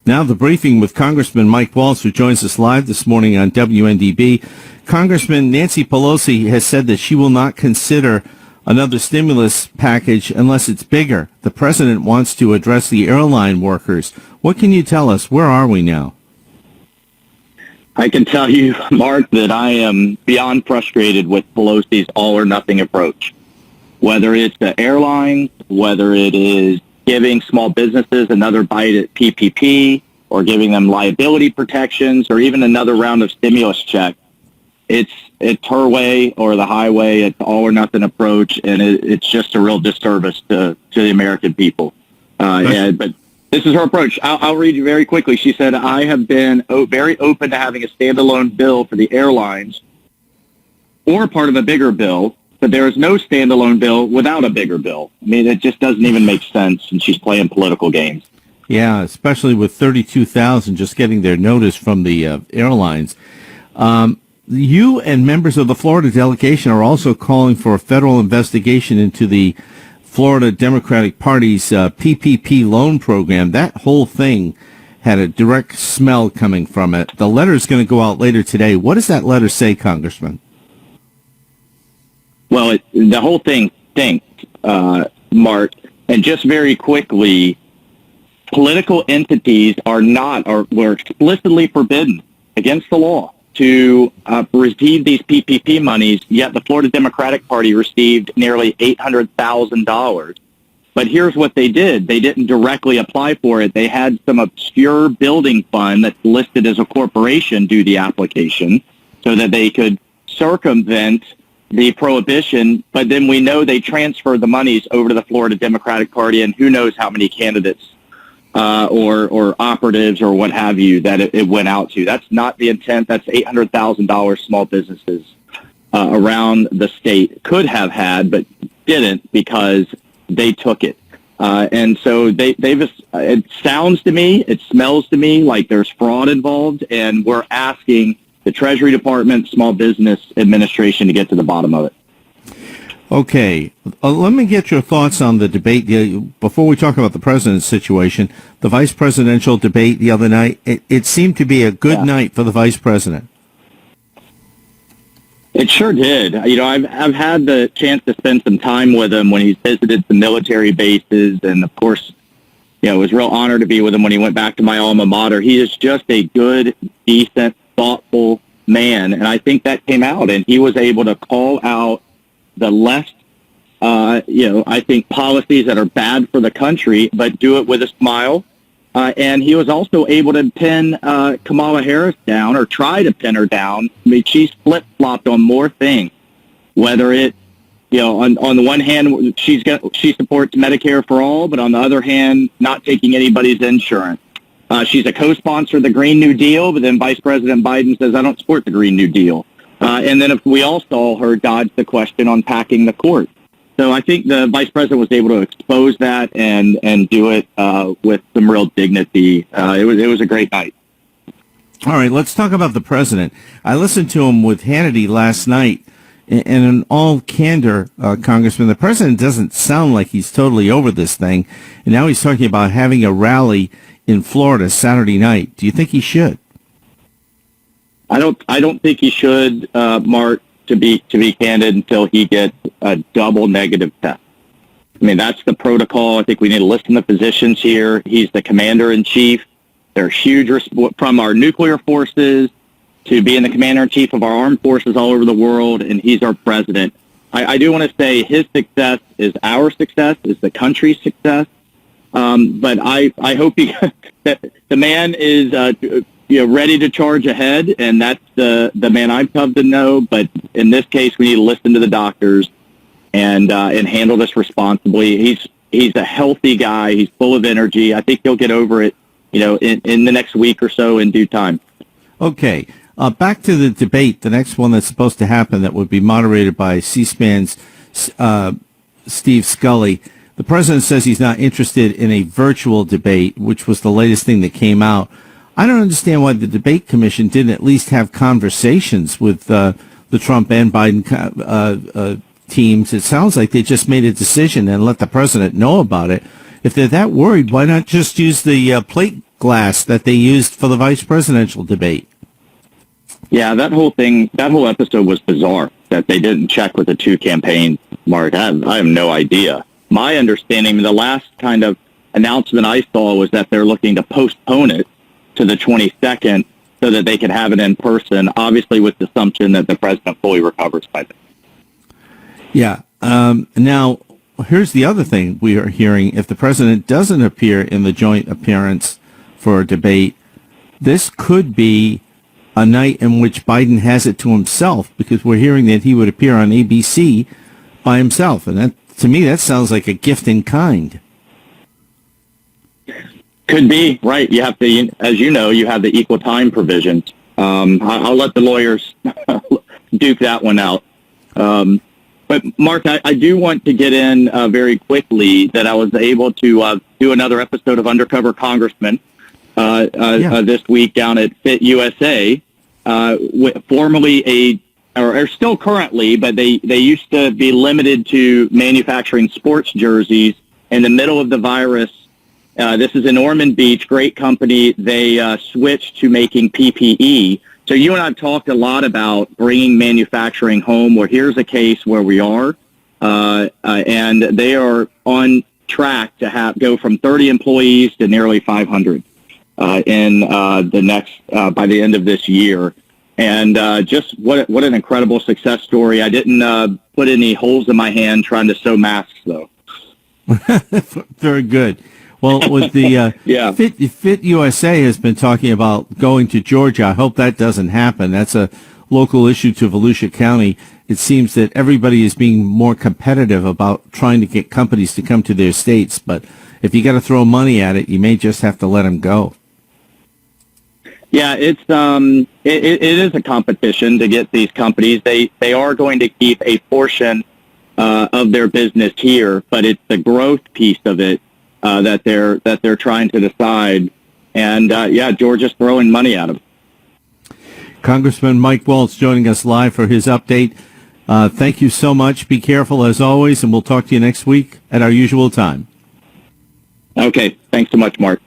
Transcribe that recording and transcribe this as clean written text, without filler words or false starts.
Now the briefing with Congressman Mike Waltz, who joins us live this morning on WNDB. Congressman, Nancy Pelosi has said that she will not consider another stimulus package unless it's bigger. The president wants to address the airline workers. What can you tell us? Where are we now? I can tell you, Mark, that I am beyond frustrated with Pelosi's all-or-nothing approach. Whether it's the airlines, whether it is giving small businesses another bite at PPP, or giving them liability protections, or even another round of stimulus checks, it's her way or the highway. It's all-or-nothing approach, and it's just a real disservice to the American people. But this is her approach. I'll read you very quickly. She said, I have been very open to having a standalone bill for the airlines or part of a bigger bill, but there is no standalone bill without a bigger bill. I mean, it just doesn't even make sense, and she's playing political games. Yeah, especially with 32,000 just getting their notice from the airlines. You and members of the Florida delegation are also calling for a federal investigation into the Florida Democratic Party's PPP loan program. That whole thing had a direct smell coming from it. The letter is going to go out later today. What does that letter say, Congressman? Well, the whole thing stinks, Mark. And just very quickly, political entities were explicitly forbidden against the law to receive these PPP monies, yet the Florida Democratic Party received nearly $800,000. But here's what they did. They didn't directly apply for it. They had some obscure building fund that's listed as a corporation do the application so that they could circumvent the prohibition. But then we know they transferred the monies over to the Florida Democratic Party, and who knows how many candidates or operatives or what have you that it went out to. That's not the intent. That's $800,000 small businesses around the state could have had, but didn't because they took it. And so it sounds to me, it smells to me like there's fraud involved, and we're asking the Treasury Department, Small Business Administration to get to the bottom of it. Okay, let me get your thoughts on the debate. Before we talk about the president's situation, the vice presidential debate the other night, it seemed to be a good night for the vice president. It sure did. You know, I've had the chance to spend some time with him when he's visited some military bases, and of course, you know, it was a real honor to be with him when he went back to my alma mater. He is just a good, decent, thoughtful man, and I think that came out, and he was able to call out the left, I think policies that are bad for the country, but do it with a smile. And he was also able to pin Kamala Harris down, or try to pin her down. I mean, she's flip-flopped on more things, whether it, on the one hand, she supports Medicare for all, but on the other hand, not taking anybody's insurance. She's a co-sponsor of the Green New Deal, but then Vice President Biden says, I don't support the Green New Deal. And then if we all saw her dodge the question on packing the court. So I think the vice president was able to expose that and do it with some real dignity. It was a great night. All right, let's talk about the president. I listened to him with Hannity last night, and in all candor, Congressman, the president doesn't sound like he's totally over this thing. And now he's talking about having a rally in Florida Saturday night. Do you think he should? I don't think he should, Mark, to be candid, until he gets a double negative test. I mean, that's the protocol. I think we need to listen to physicians here. He's the commander-in-chief. There's huge from our nuclear forces to being the commander-in-chief of our armed forces all over the world, and he's our president. I do want to say his success is our success, is the country's success. But I hope that the man is ready to charge ahead, and that's the man I've come to know. But in this case, we need to listen to the doctors and handle this responsibly. He's a healthy guy. He's full of energy. I think he'll get over it, in the next week or so in due time. Okay. Back to the debate, the next one that's supposed to happen that would be moderated by C-SPAN's Steve Scully. The president says he's not interested in a virtual debate, which was the latest thing that came out. I don't understand why the debate commission didn't at least have conversations with the Trump and Biden teams. It sounds like they just made a decision and let the president know about it. If they're that worried, why not just use the plate glass that they used for the vice presidential debate. Yeah, that whole episode was bizarre, that they didn't check with the two campaigns, Mark. I have no idea. My understanding, the last kind of announcement I saw was that they're looking to postpone it to the 22nd so that they could have it in person, obviously with the assumption that the president fully recovers by then. Yeah. Now, here's the other thing we are hearing. If the president doesn't appear in the joint appearance for a debate, this could be a night in which Biden has it to himself, because we're hearing that he would appear on ABC by himself. And that, to me, that sounds like a gift in kind. Could be, right. You have to, as you know, you have the equal time provisions. I'll let the lawyers duke that one out. But, Mark, I do want to get in very quickly that I was able to do another episode of Undercover Congressman this week down at FitUSA, formerly or still currently, but they used to be limited to manufacturing sports jerseys. In the middle of the virus, this is in Boynton Beach, great company. They switched to making PPE. So you and I have talked a lot about bringing manufacturing home. Well, here's a case where we are, and they are on track to go from 30 employees to nearly 500 in the next by the end of this year. And just what an incredible success story. I didn't put any holes in my hand trying to sew masks, though. Very good. Well, with the FitUSA has been talking about going to Georgia. I hope that doesn't happen. That's a local issue to Volusia County. It seems that everybody is being more competitive about trying to get companies to come to their states. But if you got to throw money at it, you may just have to let them go. Yeah, it is a competition to get these companies. They are going to keep a portion of their business here, but it's the growth piece of it that they're trying to decide. And Georgia's throwing money at them. Congressman Mike Waltz joining us live for his update. Thank you so much. Be careful as always, and we'll talk to you next week at our usual time. Okay. Thanks so much, Mark.